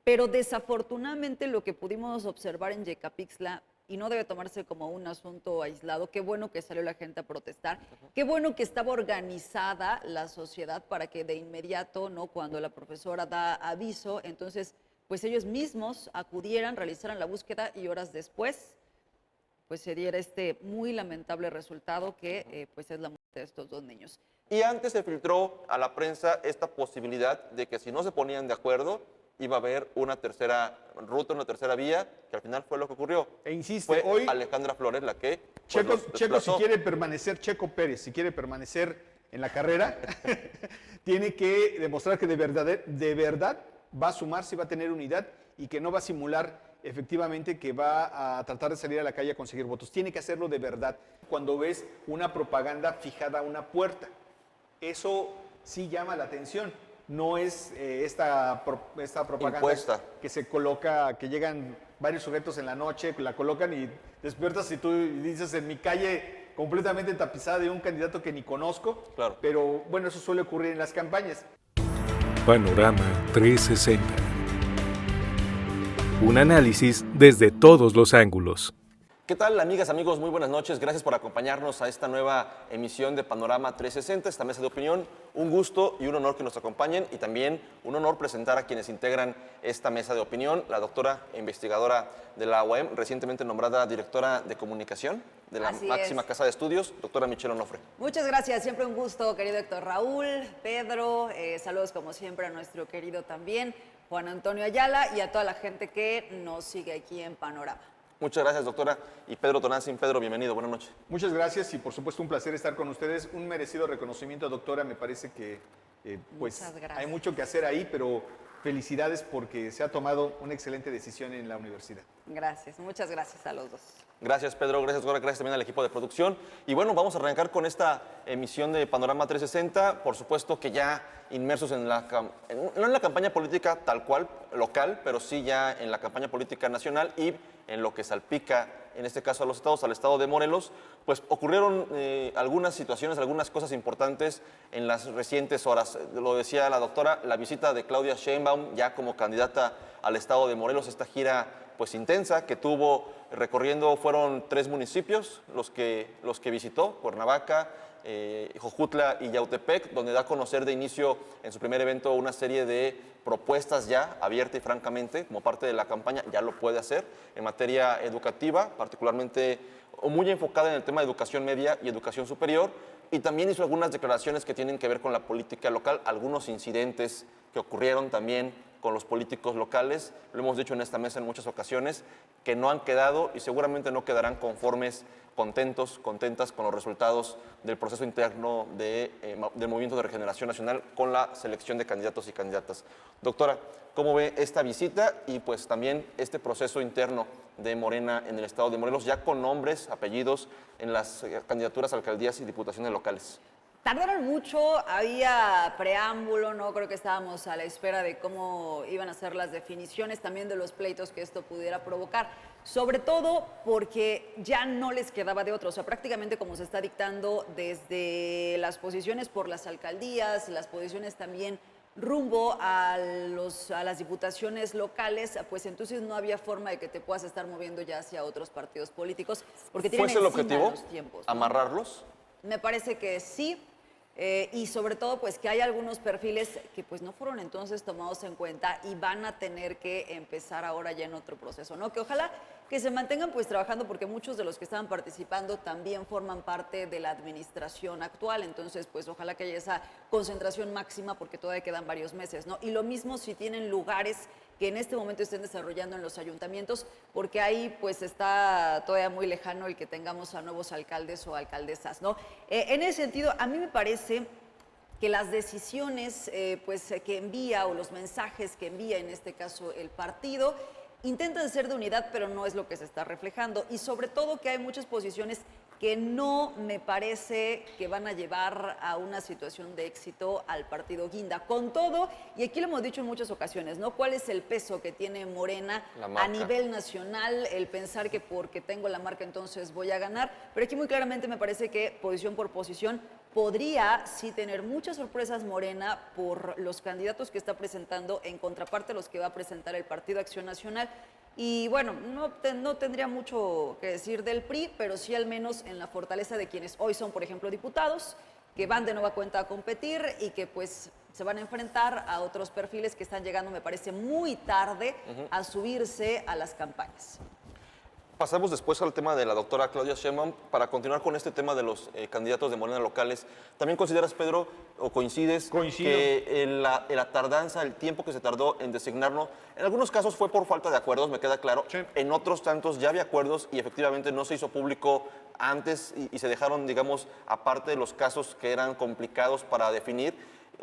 Pero desafortunadamente lo que pudimos observar en Yecapixtla, y no debe tomarse como un asunto aislado, qué bueno que salió la gente a protestar, qué bueno que estaba organizada la sociedad para que de inmediato, ¿no?, cuando la profesora da aviso, entonces pues ellos mismos acudieran, realizaran la búsqueda y horas después pues se diera este muy lamentable resultado que pues es la muerte de estos dos niños. Y antes se filtró a la prensa esta posibilidad de que si no se ponían de acuerdo, iba a haber una tercera ruta, una tercera vía, que al final fue lo que ocurrió. E insiste, Fue hoy Alejandra Flores la que pues, Checo, los Checo, si desplazó. quiere permanecer, Checo Pérez, si quiere permanecer en la carrera, tiene que demostrar que de verdad va a sumarse y va a tener unidad y que no va a simular efectivamente que va a tratar de salir a la calle a conseguir votos. Tiene que hacerlo de verdad. Cuando ves una propaganda fijada a una puerta, eso sí llama la atención. No es esta propaganda Impuesta. que se coloca, que llegan varios sujetos en la noche, la colocan y despiertas y tú dices en mi calle completamente tapizada de un candidato que ni conozco. Claro. Pero bueno, eso suele ocurrir en las campañas. Panorama 360. Un análisis desde todos los ángulos. ¿Qué tal, amigas, amigos? Muy buenas noches. Gracias por acompañarnos a esta nueva emisión de Panorama 360, esta mesa de opinión. Un gusto y un honor que nos acompañen y también un honor presentar a quienes integran esta mesa de opinión. La doctora e investigadora de la UAM, recientemente nombrada directora de comunicación de la máxima casa de estudios, doctora Michelle Onofre. Muchas gracias, siempre un gusto, querido Héctor Raúl, Pedro, saludos como siempre a nuestro querido también Juan Antonio Ayala y a toda la gente que nos sigue aquí en Panorama. Muchas gracias, doctora. Y Pedro Tonantzin. Pedro, bienvenido, buenas noches. Muchas gracias y por supuesto un placer estar con ustedes. Un merecido reconocimiento, doctora. Me parece que pues hay mucho que hacer ahí, pero felicidades porque se ha tomado una excelente decisión en la universidad. Gracias, muchas gracias a los dos. Gracias, Pedro. Gracias, doctora. Gracias también al equipo de producción. Y bueno, vamos a arrancar con esta emisión de Panorama 360. Por supuesto que ya inmersos no en la campaña política tal cual, local, pero sí ya en la campaña política nacional y en lo que salpica, en este caso a los estados, al estado de Morelos, pues ocurrieron algunas situaciones, algunas cosas importantes en las recientes horas. Lo decía la doctora, la visita de Claudia Sheinbaum ya como candidata al estado de Morelos, esta gira pues intensa que tuvo recorriendo, fueron 3 municipios los que visitó, Cuernavaca, Jojutla y Yautepec, donde da a conocer de inicio en su primer evento una serie de propuestas ya abierta y francamente, como parte de la campaña, ya lo puede hacer en materia educativa, particularmente muy enfocada en el tema de educación media y educación superior, y también hizo algunas declaraciones que tienen que ver con la política local, algunos incidentes que ocurrieron también con los políticos locales, lo hemos dicho en esta mesa en muchas ocasiones, que no han quedado y seguramente no quedarán conformes, contentas con los resultados del proceso interno del Movimiento de Regeneración Nacional con la selección de candidatos y candidatas. Doctora, ¿cómo ve esta visita y pues también este proceso interno de Morena en el estado de Morelos, ya con nombres, apellidos en las candidaturas a alcaldías y diputaciones locales? Tardaron mucho, había preámbulo, no creo que estábamos a la espera de cómo iban a ser las definiciones, también de los pleitos que esto pudiera provocar, sobre todo porque ya no les quedaba de otro, o sea, prácticamente como se está dictando desde las posiciones por las alcaldías, las posiciones también rumbo a las diputaciones locales, pues entonces no había forma de que te puedas estar moviendo ya hacia otros partidos políticos, porque tienen ¿Fue ese el encima objetivo? los tiempos, ¿no? ¿Amarrarlos? Me parece que sí, y sobre todo pues que hay algunos perfiles que pues no fueron entonces tomados en cuenta y van a tener que empezar ahora ya en otro proceso, ¿no? Que ojalá que se mantengan pues trabajando porque muchos de los que estaban participando también forman parte de la administración actual, entonces pues ojalá que haya esa concentración máxima porque todavía quedan varios meses, ¿no? Y lo mismo si tienen lugares que en este momento estén desarrollando en los ayuntamientos, porque ahí pues está todavía muy lejano el que tengamos a nuevos alcaldes o alcaldesas, ¿no? En ese sentido, a mí me parece que las decisiones pues, que envía o los mensajes que envía en este caso el partido intentan ser de unidad, pero no es lo que se está reflejando. Y sobre todo que hay muchas posiciones que no me parece que van a llevar a una situación de éxito al partido Guinda. Con todo, y aquí lo hemos dicho en muchas ocasiones, ¿no? ¿Cuál es el peso que tiene Morena a nivel nacional? El pensar que porque tengo la marca entonces voy a ganar. Pero aquí muy claramente me parece que posición por posición podría sí tener muchas sorpresas Morena por los candidatos que está presentando en contraparte a los que va a presentar el Partido Acción Nacional. Y bueno, no tendría mucho que decir del PRI, pero sí al menos en la fortaleza de quienes hoy son, por ejemplo, diputados, que van de nueva cuenta a competir y que pues se van a enfrentar a otros perfiles que están llegando, me parece, muy tarde a subirse a las campañas. Pasamos después al tema de la doctora Claudia Sheinbaum para continuar con este tema de los candidatos de Morena locales. ¿También consideras, Pedro, o coincides que la tardanza, el tiempo que se tardó en designarlo, en algunos casos fue por falta de acuerdos, me queda claro, sí. En otros tantos ya había acuerdos y efectivamente no se hizo público antes y se dejaron, digamos, aparte de los casos que eran complicados para definir?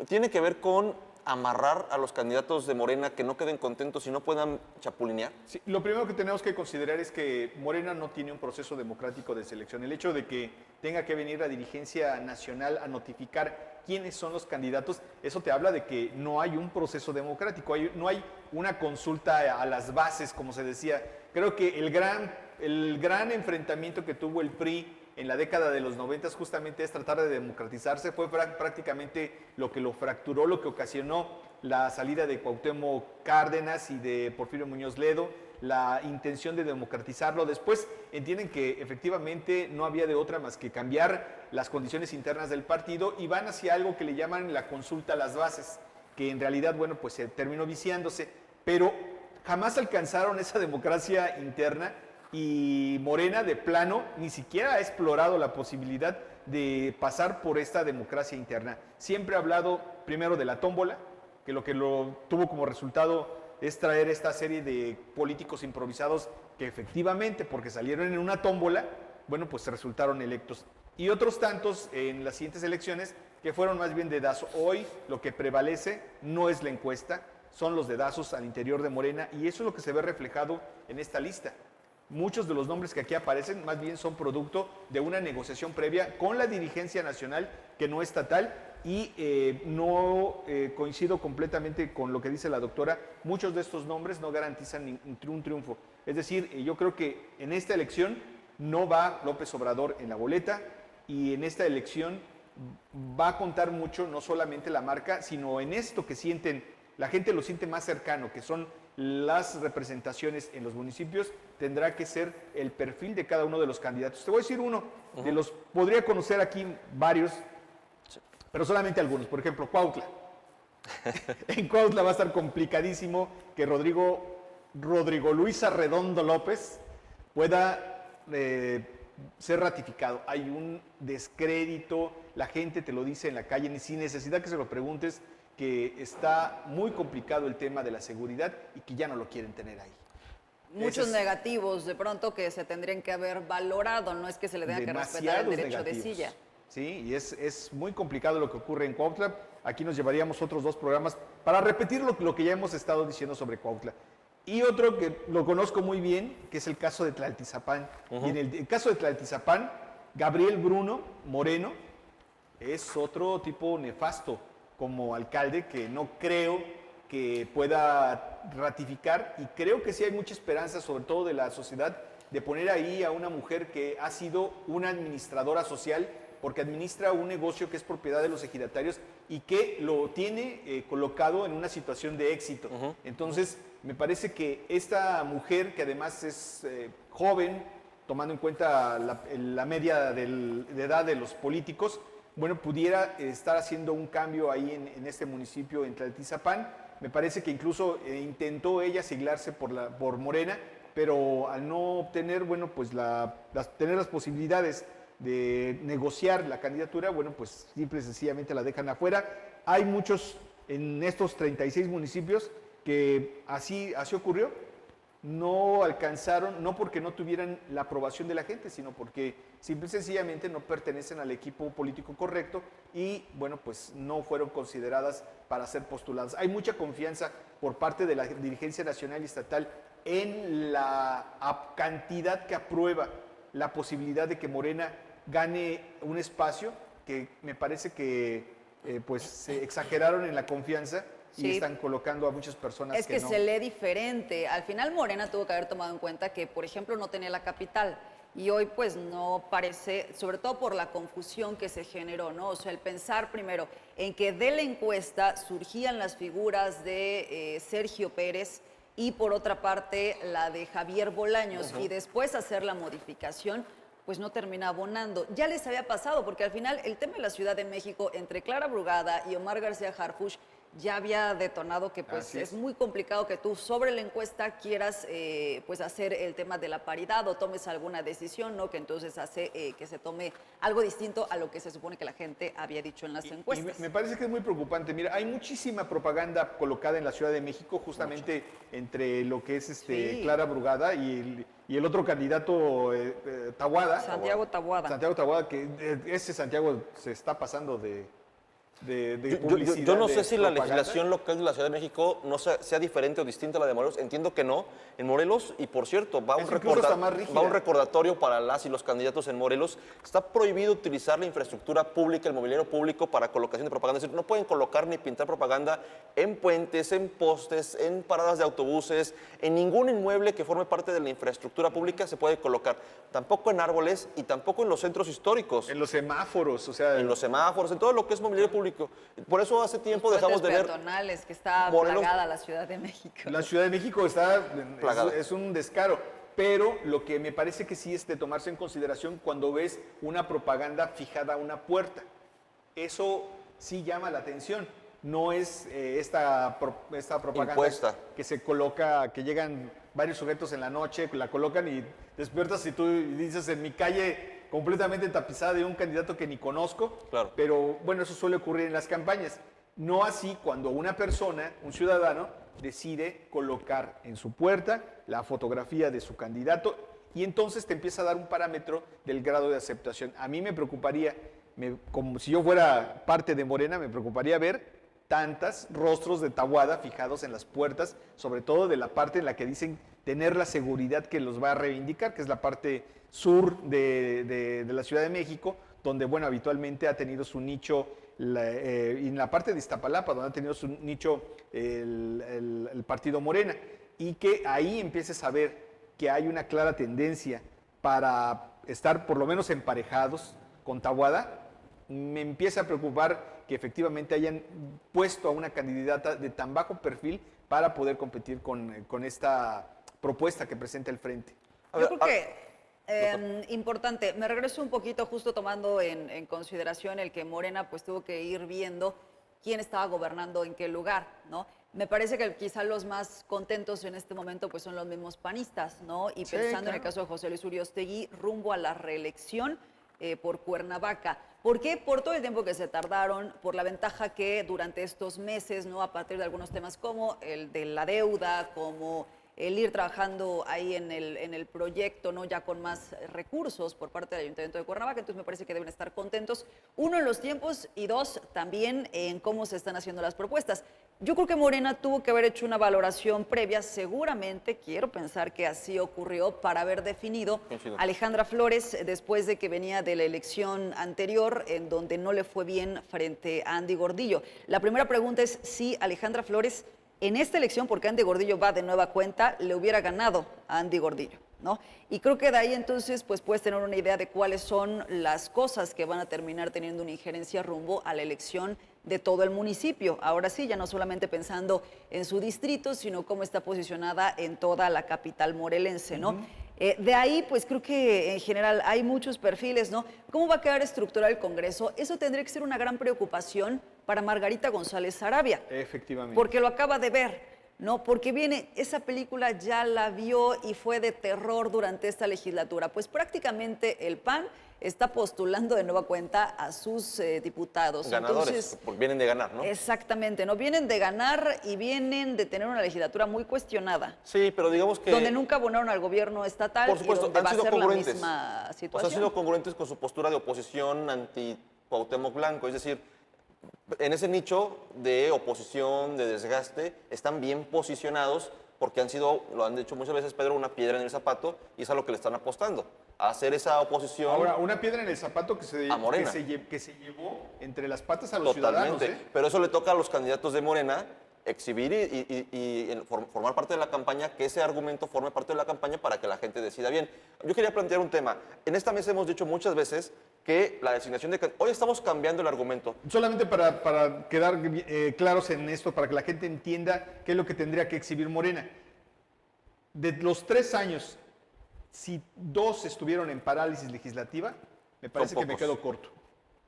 ¿Tiene que ver con amarrar a los candidatos de Morena que no queden contentos y no puedan chapulinear? Sí, lo primero que tenemos que considerar es que Morena no tiene un proceso democrático de selección. El hecho de que tenga que venir la dirigencia nacional a notificar quiénes son los candidatos, eso te habla de que no hay un proceso democrático, no hay una consulta a las bases, como se decía. Creo que el gran enfrentamiento que tuvo el PRI en la década de los 90 justamente es tratar de democratizarse, fue prácticamente lo que lo fracturó, lo que ocasionó la salida de Cuauhtémoc Cárdenas y de Porfirio Muñoz Ledo, la intención de democratizarlo. Después entienden que efectivamente no había de otra más que cambiar las condiciones internas del partido y van hacia algo que le llaman la consulta a las bases, que en realidad, bueno, pues se terminó viciándose, pero jamás alcanzaron esa democracia interna. Y Morena, de plano, ni siquiera ha explorado la posibilidad de pasar por esta democracia interna. Siempre ha hablado primero de la tómbola, que lo tuvo como resultado es traer esta serie de políticos improvisados que efectivamente, porque salieron en una tómbola, bueno, pues resultaron electos. Y otros tantos en las siguientes elecciones que fueron más bien dedazos. Hoy lo que prevalece no es la encuesta, son los dedazos al interior de Morena y eso es lo que se ve reflejado en esta lista. Muchos de los nombres que aquí aparecen más bien son producto de una negociación previa con la dirigencia nacional que no estatal y no coincido completamente con lo que dice la doctora. Muchos de estos nombres no garantizan un triunfo. Es decir, yo creo que en esta elección no va López Obrador en la boleta y en esta elección va a contar mucho no solamente la marca, sino en esto que sienten, la gente lo siente más cercano, que son las representaciones en los municipios, tendrá que ser el perfil de cada uno de los candidatos. Te voy a decir uno, de los podría conocer aquí varios, pero solamente algunos. Por ejemplo, Cuautla. En Cuautla va a estar complicadísimo que Rodrigo Luis Arredondo López pueda ser ratificado. Hay un descrédito, la gente te lo dice en la calle, ni sin necesidad que se lo preguntes, que está muy complicado el tema de la seguridad y que ya no lo quieren tener ahí. Muchos negativos de pronto que se tendrían que haber valorado, no es que se le tenga que respetar el derecho de silla. Sí, y es muy complicado lo que ocurre en Cuautla. Aquí nos llevaríamos otros 2 programas para repetir lo que ya hemos estado diciendo sobre Cuautla. Y otro que lo conozco muy bien, que es el caso de Tlaltizapán. Y en el caso de Tlaltizapán, Gabriel Bruno Moreno es otro tipo nefasto como alcalde que no creo que pueda ratificar y creo que sí hay mucha esperanza, sobre todo de la sociedad, de poner ahí a una mujer que ha sido una administradora social porque administra un negocio que es propiedad de los ejidatarios y que lo tiene colocado en una situación de éxito. Entonces, me parece que esta mujer, que además es joven, tomando en cuenta la media de edad de los políticos, bueno, pudiera estar haciendo un cambio ahí en este municipio, en Tlaltizapán. Me parece que incluso intentó ella siglarse por Morena, pero al no obtener, bueno, pues tener las posibilidades de negociar la candidatura, bueno, pues simple y sencillamente la dejan afuera. Hay muchos en estos 36 municipios que así ocurrió. No alcanzaron, no porque no tuvieran la aprobación de la gente, sino porque simple y sencillamente no pertenecen al equipo político correcto y, bueno, pues no fueron consideradas para ser postuladas. Hay mucha confianza por parte de la dirigencia nacional y estatal en la cantidad que aprueba la posibilidad de que Morena gane un espacio, que me parece que pues se exageraron en la confianza. Sí. Y están colocando a muchas personas es que no. Se lee diferente. Al final Morena tuvo que haber tomado en cuenta que, por ejemplo, no tenía la capital. y hoy pues no parece, sobre todo por la confusión que se generó, ¿no? O sea, el pensar primero en que de la encuesta surgían las figuras de Sergio Pérez y por otra parte la de Javier Bolaños y después hacer la modificación, pues no termina abonando. Ya les había pasado, porque al final el tema de la Ciudad de México entre Clara Brugada y Omar García Harfuch ya había detonado que pues es muy complicado que tú sobre la encuesta quieras pues hacer el tema de la paridad o tomes alguna decisión, ¿no? Que entonces hace que se tome algo distinto a lo que se supone que la gente había dicho en las encuestas. Y me parece que es muy preocupante. Mira, hay muchísima propaganda colocada en la Ciudad de México justamente entre lo que es Sí. Clara Brugada y el otro candidato Taboada. Santiago Taboada. Santiago Taboada, que ese Santiago se está pasando de publicidad. Yo no sé de si la propaganda. legislación local de la Ciudad de México no sea diferente o distinta a la de Morelos. Entiendo que no. En Morelos, y por cierto, va Es incluso hasta más rígida. un recordatorio para las y los candidatos en Morelos. Está prohibido utilizar la infraestructura pública, el mobiliario público para colocación de propaganda. Es decir, no pueden colocar ni pintar propaganda en puentes, en postes, en paradas de autobuses, en ningún inmueble que forme parte de la infraestructura pública se puede colocar. Tampoco en árboles y tampoco en los centros históricos. En los semáforos, o sea. En los semáforos, en todo lo que es mobiliario público. Por eso hace tiempo dejamos de ver peatonales, que está Morelos. plagada la Ciudad de México. La Ciudad de México está Plagada. es un descaro, pero lo que me parece que sí es de tomarse en consideración cuando ves una propaganda fijada a una puerta. Eso sí llama la atención. No es esta propaganda Impuesta. que se coloca, que llegan varios sujetos en la noche, la colocan y despiertas y tú dices en mi calle completamente tapizada de un candidato que ni conozco. Claro. Pero bueno, eso suele ocurrir en las campañas. No así cuando una persona, un ciudadano, decide colocar en su puerta la fotografía de su candidato y entonces te empieza a dar un parámetro del grado de aceptación. A mí me preocuparía, como si yo fuera parte de Morena, me preocuparía ver tantos rostros de Taboada fijados en las puertas, sobre todo de la parte en la que dicen tener la seguridad que los va a reivindicar, que es la parte sur de la Ciudad de México, donde, bueno, habitualmente ha tenido su nicho, y en la parte de Iztapalapa, donde ha tenido su nicho el partido Morena, y que ahí empieces a ver que hay una clara tendencia para estar por lo menos emparejados con Taboada. Me empieza a preocupar que efectivamente hayan puesto a una candidata de tan bajo perfil para poder competir con esta propuesta que presenta el Frente. Yo creo que importante, me regreso un poquito justo tomando en consideración el que Morena pues tuvo que ir viendo quién estaba gobernando en qué lugar, ¿no? Me parece que quizá los más contentos en este momento pues son los mismos panistas, ¿no? Y Sí, pensando en el claro. caso de José Luis Uriostegui rumbo a la reelección por Cuernavaca. ¿Por qué? Por todo el tiempo que se tardaron, por la ventaja que durante estos meses, ¿no? A partir de algunos temas como el de la deuda, como el ir trabajando ahí en el proyecto, ¿no? Ya con más recursos por parte del Ayuntamiento de Cuernavaca, entonces me parece que deben estar contentos, uno, en los tiempos y dos, también en cómo se están haciendo las propuestas. Yo creo que Morena tuvo que haber hecho una valoración previa, seguramente, quiero pensar que así ocurrió, para haber definido Coincido. a Alejandra Flores después de que venía de la elección anterior, en donde no le fue bien frente a Andy Gordillo. La primera pregunta es si Alejandra Flores en esta elección, porque Andy Gordillo va de nueva cuenta, le hubiera ganado a Andy Gordillo, ¿no? Y creo que de ahí entonces pues puedes tener una idea de cuáles son las cosas que van a terminar teniendo una injerencia rumbo a la elección de todo el municipio. Ahora sí, ya no solamente pensando en su distrito, sino cómo está posicionada en toda la capital morelense, ¿no? De ahí, pues creo que en general hay muchos perfiles, ¿no? ¿Cómo va a quedar estructurado el Congreso? Eso tendría que ser una gran preocupación para Margarita González Sarabia. Efectivamente. Porque lo acaba de ver, ¿no? Porque viene, esa película ya la vio y fue de terror durante esta legislatura. Pues prácticamente el PAN está postulando de nueva cuenta a sus diputados. ganadores, Entonces, porque vienen de ganar, ¿no? exactamente, ¿no? Vienen de ganar y vienen de tener una legislatura muy cuestionada, Sí, pero digamos que... donde nunca abonaron al gobierno estatal Por supuesto, y donde han va a sido ser la congruentes. misma O sea, situación. han sido congruentes con su postura de oposición anti Cuauhtémoc Blanco, es decir, en ese nicho de oposición, de desgaste, están bien posicionados porque han sido, lo han dicho muchas veces, Pedro, una piedra en el zapato y es a lo que le están apostando, a hacer esa oposición. Ahora, una piedra en el zapato que se, A Morena. que se llevó entre las patas a los ciudadanos. Totalmente. Pero eso le toca a los candidatos de Morena exhibir formar parte de la campaña, que ese argumento forme parte de la campaña para que la gente decida bien. Yo quería plantear un tema. En esta mesa hemos dicho muchas veces que la designación de... Hoy estamos cambiando el argumento. Solamente para quedar claros en esto, para que la gente entienda qué es lo que tendría que exhibir Morena. De los 3 años, si 2 estuvieron en parálisis legislativa, me parece que me quedo corto.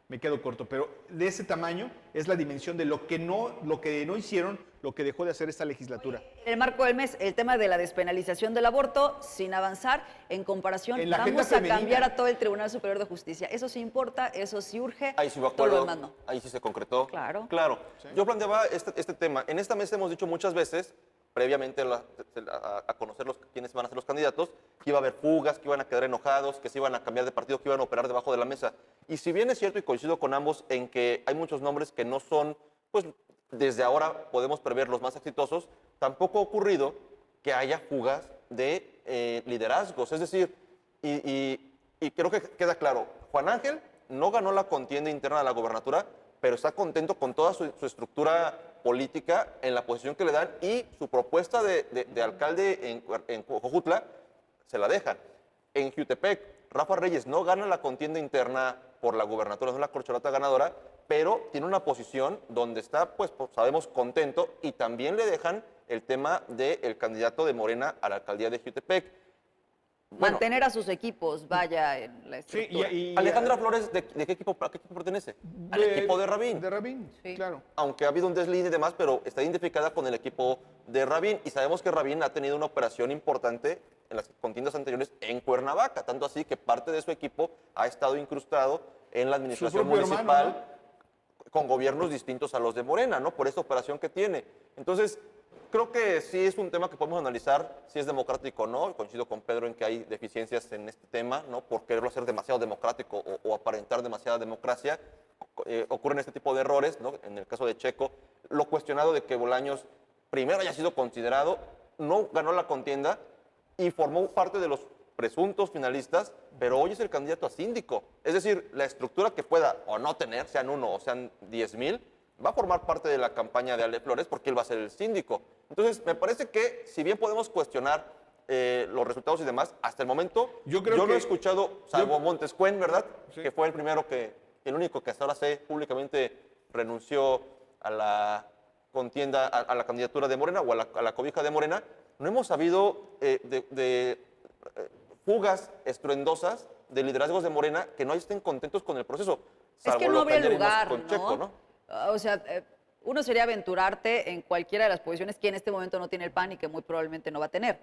Me quedo corto, pero de ese tamaño es la dimensión de lo que no hicieron, lo que dejó de hacer esta legislatura. En el marco del mes, el tema de la despenalización del aborto, sin avanzar, en comparación, En la agenda vamos a femenina. cambiar a todo el Tribunal Superior de Justicia. Eso sí importa, eso sí urge, Ahí sí me todo lo acuerdo, demás no. ahí sí se concretó. Claro. Claro. Sí. Yo planteaba este tema. En esta mesa hemos dicho muchas veces, previamente a conocer quiénes van a ser los candidatos, que iba a haber fugas, que iban a quedar enojados, que se iban a cambiar de partido, que iban a operar debajo de la mesa. Y si bien es cierto y coincido con ambos en que hay muchos nombres que no son, pues desde ahora podemos prever los más exitosos, tampoco ha ocurrido que haya fugas de liderazgos. Es decir, y creo que queda claro, Juan Ángel no ganó la contienda interna de la gobernatura, pero está contento con toda su estructura política en la posición que le dan y su propuesta de alcalde en Jojutla se la dejan. En Jiutepec, Rafa Reyes no gana la contienda interna por la gubernatura, no es la corcholata ganadora, pero tiene una posición donde está, pues sabemos, contento, y también le dejan el tema del candidato de Morena a la alcaldía de Jiutepec. Bueno, Mantener a sus equipos, vaya, en la Sí, estructura. Alejandra Flores, ¿de qué equipo pertenece? Al equipo de Rabín. De Rabín, Sí. claro. Aunque ha habido un deslinde y demás, pero está identificada con el equipo de Rabín. Y sabemos que Rabín ha tenido una operación importante en las contiendas anteriores en Cuernavaca, tanto así que parte de su equipo ha estado incrustado en la administración propio municipal, hermano, con gobiernos distintos a los de Morena, ¿no? Por esta operación que tiene. Entonces, creo que sí es un tema que podemos analizar si es democrático o no. Coincido con Pedro en que hay deficiencias en este tema, ¿no? Por quererlo hacer demasiado democrático o aparentar demasiada democracia. Ocurren este tipo de errores, ¿no? En el caso de Checo, lo cuestionado de que Bolaños primero haya sido considerado, no ganó la contienda y formó parte de los presuntos finalistas, pero hoy es el candidato a síndico. Es decir, la estructura que pueda o no tener, sean 1 o sean 10,000, va a formar parte de la campaña de Ale Flores porque él va a ser el síndico. Entonces, me parece que si bien podemos cuestionar los resultados y demás, hasta el momento Yo no he escuchado, salvo Montescuen, ¿verdad? Sí. Que fue el único que hasta ahora públicamente renunció a la contienda, a la candidatura de Morena o a la cobija de Morena. No hemos sabido de fugas estruendosas de liderazgos de Morena que no estén contentos con el proceso. Es que salvo no lo habría ayer vimos lugar, con ¿no? Checo, ¿no? O sea, uno sería aventurarte en cualquiera de las posiciones que en este momento no tiene el PAN y que muy probablemente no va a tener.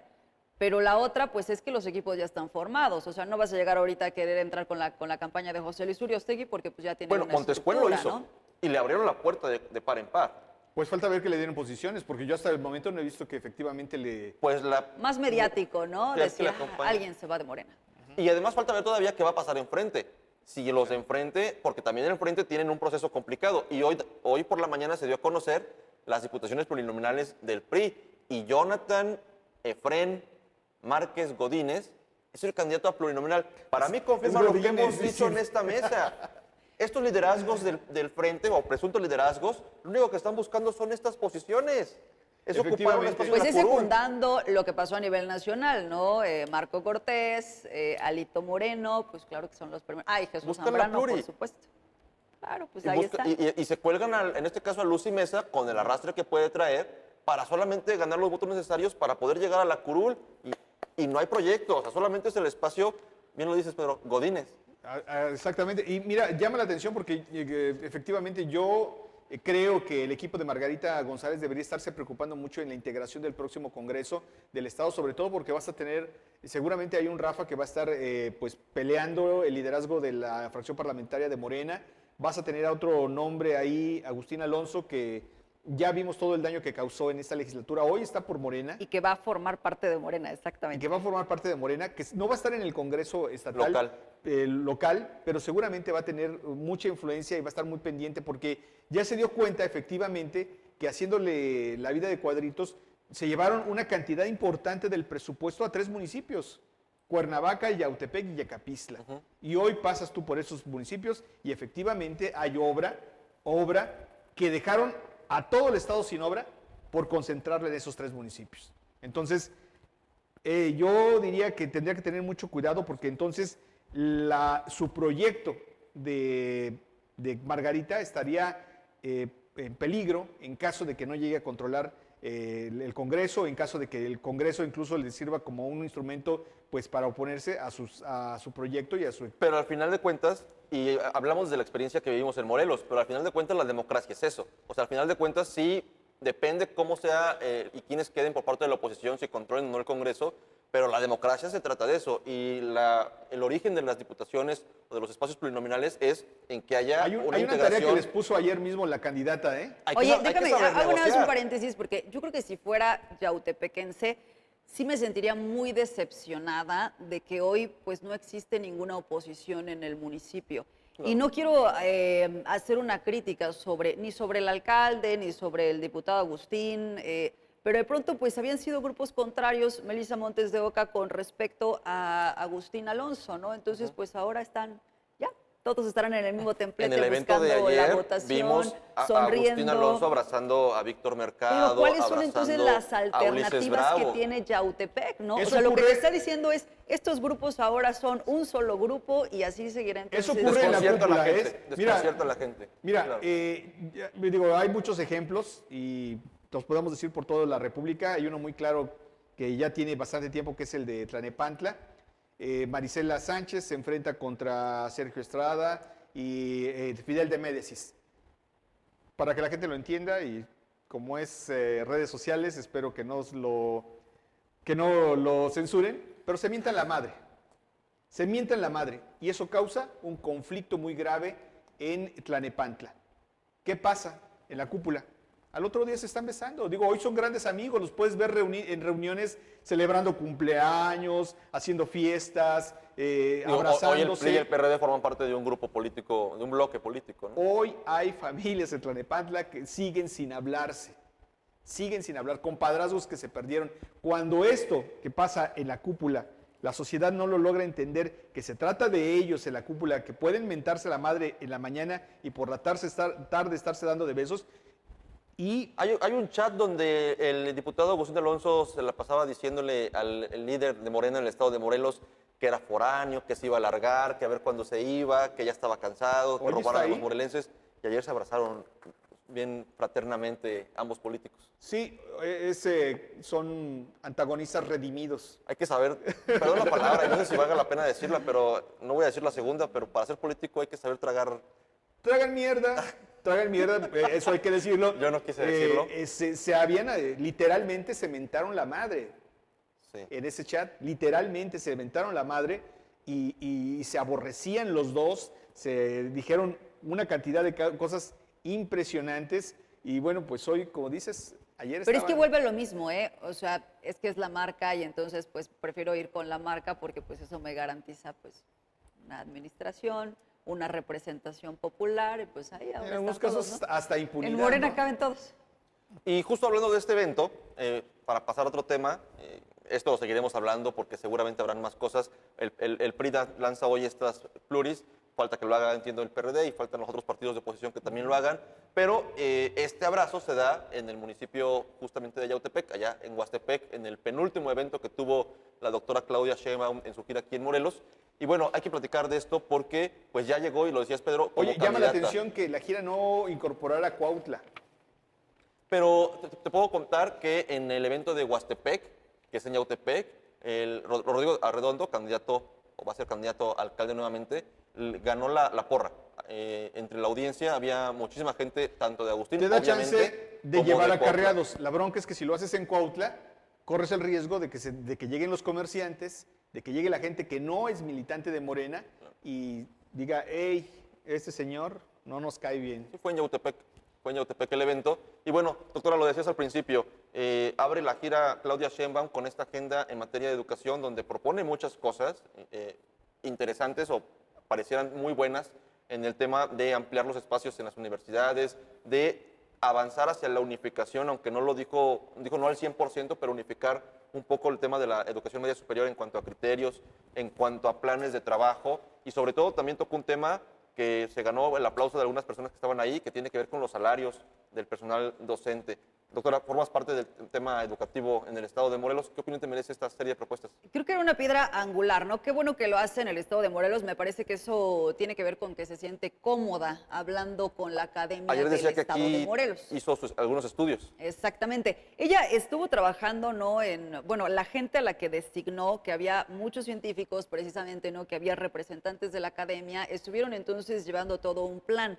Pero la otra, pues es que los equipos ya están formados. O sea, no vas a llegar ahorita a querer entrar con la campaña de José Luis Uriostegui porque pues ya tiene Bueno, una Montescuen lo estructura, hizo ¿no? y le abrieron la puerta de par en par. Pues falta ver que le dieron posiciones, porque yo hasta el momento no he visto que efectivamente le... Pues Más mediático, ¿no? Sí, es que Decir, la acompaña. alguien se va de Morena. Y además falta ver todavía qué va a pasar enfrente. Si los de enfrente, porque también en enfrente tienen un proceso complicado. Y hoy por la mañana se dio a conocer las diputaciones plurinominales del PRI. Y Jonathan Efrén Márquez Godínez es el candidato a plurinominal. Para mí confirma lo que Godínez, hemos sí, dicho sí. en esta mesa. Estos liderazgos del frente o presuntos liderazgos, lo único que están buscando son estas posiciones. Es ocupar un Efectivamente. espacio Pues en es la curul. secundando lo que pasó a nivel nacional, ¿no? Marco Cortés, Alito Moreno, pues claro que son los primeros. Ah, y Jesús Busca la Zambrano, pluri. por supuesto. Claro, pues Y ahí busca- está. y se cuelgan, en este caso, a Lucy Mesa con el arrastre que puede traer para solamente ganar los votos necesarios para poder llegar a la curul. Y no hay proyecto, o sea, solamente es el espacio, bien lo dices, Pedro, Godínez. Exactamente. Y mira, llama la atención porque efectivamente yo creo que el equipo de Margarita González debería estarse preocupando mucho en la integración del próximo Congreso del Estado, sobre todo porque vas a tener, seguramente hay un Rafa que va a estar pues peleando el liderazgo de la fracción parlamentaria de Morena. Vas a tener a otro nombre ahí, Agustín Alonso, que ya vimos todo el daño que causó en esta legislatura. Hoy está por Morena. Y que va a formar parte de Morena, Y exactamente. que va a formar parte de Morena, que no va a estar en el Congreso estatal, local, pero seguramente va a tener mucha influencia y va a estar muy pendiente porque ya se dio cuenta efectivamente que haciéndole la vida de cuadritos, se llevaron una cantidad importante del presupuesto a 3 municipios, Cuernavaca, Yautepec y Yacapistla. Y hoy pasas tú por esos municipios y efectivamente hay obra que dejaron a todo el Estado sin obra por concentrarla en esos 3 municipios. Entonces, yo diría que tendría que tener mucho cuidado porque entonces su proyecto de Margarita estaría en peligro en caso de que no llegue a controlar el Congreso, en caso de que el Congreso incluso le sirva como un instrumento pues para oponerse a su proyecto y a su... Pero al final de cuentas, y hablamos de la experiencia que vivimos en Morelos, pero al final de cuentas la democracia es eso. O sea, al final de cuentas sí depende cómo sea y quiénes queden por parte de la oposición, si controlen o no el Congreso, pero la democracia se trata de eso. Y el origen de las diputaciones o de los espacios plurinominales es en que haya Hay una una integración. tarea que les puso ayer mismo la candidata, ¿eh? Oye, Hay que déjame, saber hago una vez un negociar. paréntesis, porque yo creo que si fuera yautepequense, sí me sentiría muy decepcionada de que hoy pues no existe ninguna oposición en el municipio. Y no quiero hacer una crítica ni sobre el alcalde, ni sobre el diputado Agustín, pero de pronto pues habían sido grupos contrarios, Melissa Montes de Oca, con respecto a Agustín Alonso, ¿no? Entonces pues ahora están, ya, todos estarán en el mismo templete En el evento de buscando la ayer votación, vimos a sonriendo. Agustín Alonso abrazando a Víctor Mercado, Pero ¿cuáles son entonces abrazando las a Ulises alternativas que Bravo. tiene Yautepec, no? O Eso sea, lo que ocurre- te está diciendo es, estos grupos ahora son un solo grupo y así seguirá entonces. Eso ocurre en la Desconcierta a la cúpula, gente, Mira, desconcierta a la gente. Mira, Claro. digo, hay muchos ejemplos y los podemos decir por toda la República. Hay uno muy claro que ya tiene bastante tiempo, que es el de Tlanepantla. Marisela Sánchez se enfrenta contra Sergio Estrada y Fidel de Médicis. Para que la gente lo entienda y como es redes sociales, espero que no lo censuren, pero se mientan la madre. Se mientan la madre y eso causa un conflicto muy grave en Tlanepantla. ¿Qué pasa en la cúpula? Al otro día se están besando. Digo, hoy son grandes amigos, los puedes ver en reuniones celebrando cumpleaños, haciendo fiestas, Digo, abrazándose. hoy el PRI y el PRD forman parte de un grupo político, de un bloque político, ¿no? Hoy hay familias en Tlanepantla que siguen sin hablarse, siguen sin hablar, compadrazgos que se perdieron. Cuando esto que pasa en la cúpula, la sociedad no lo logra entender, que se trata de ellos en la cúpula, que pueden mentarse la madre en la mañana y por la tarde estarse dando de besos. Y Hay un chat donde el diputado Agustín Alonso se la pasaba diciéndole al el líder de Morena en el estado de Morelos que era foráneo, que se iba a largar, que a ver cuándo se iba, que ya estaba cansado, que Oye, robaran ¿está a los ahí? morelenses. Y ayer se abrazaron bien fraternamente ambos políticos. sí, son antagonistas redimidos. Hay que saber, perdón la palabra, y no sé si valga la pena decirla, pero no voy a decir la segunda, pero para ser político hay que saber tragar. Tragan mierda, eso hay que decirlo. Yo no quise decirlo. Literalmente se mentaron la madre. Sí. En ese chat, literalmente se mentaron la madre y se aborrecían los dos, se dijeron una cantidad de cosas impresionantes y bueno, pues hoy, como dices, ayer Pero es que estaban- vuelve a lo mismo, ¿eh? O sea, es que es la marca y entonces pues prefiero ir con la marca porque pues eso me garantiza pues una administración, una representación popular y pues ahí ahora en algunos están casos todos, ¿no? hasta impunidad. En Morena ¿no? caben todos. Y justo hablando de este evento, para pasar a otro tema, esto lo seguiremos hablando porque seguramente habrán más cosas. El PRI lanza hoy estas pluris, falta que lo haga, entiendo, el PRD y faltan los otros partidos de oposición que también lo hagan, pero este abrazo se da en el municipio justamente de Yautepec, allá en Huastepec, en el penúltimo evento que tuvo la doctora Claudia Sheinbaum en su gira aquí en Morelos. Y bueno, hay que platicar de esto porque pues ya llegó, y lo decías Pedro, como Oye, llama la candidata. atención que la gira no incorporara a Cuautla. Pero te puedo contar que en el evento de Huastepec, que es en Yautepec, Rodrigo Arredondo, candidato, o va a ser candidato a alcalde nuevamente, ganó la porra. Entre la audiencia había muchísima gente, tanto de Agustín, Te da obviamente, chance de como llevar de Cuautla. acarreados. La bronca es que si lo haces en Cuautla, corres el riesgo de que lleguen los comerciantes, de que llegue la gente que no es militante de Morena y diga, hey, este señor no nos cae bien. Sí, fue en Yautepec el evento. Y bueno, doctora, lo decías al principio, abre la gira Claudia Sheinbaum con esta agenda en materia de educación donde propone muchas cosas interesantes o parecieran muy buenas en el tema de ampliar los espacios en las universidades, de avanzar hacia la unificación, aunque no lo dijo no al 100%, pero unificar un poco el tema de la educación media superior en cuanto a criterios, en cuanto a planes de trabajo, y sobre todo también tocó un tema que se ganó el aplauso de algunas personas que estaban ahí, que tiene que ver con los salarios del personal docente. Doctora, formas parte del tema educativo en el estado de Morelos. ¿Qué opinión te merece esta serie de propuestas? Creo que era una piedra angular, ¿no? Qué bueno que lo hace en el estado de Morelos. Me parece que eso tiene que ver con que se siente cómoda hablando con la academia Ayer del decía que estado de aquí Morelos. hizo algunos estudios. Exactamente. Ella estuvo trabajando, ¿no? Bueno, la gente a la que designó, que había muchos científicos precisamente, ¿no? Que había representantes de la academia, estuvieron entonces llevando todo un plan.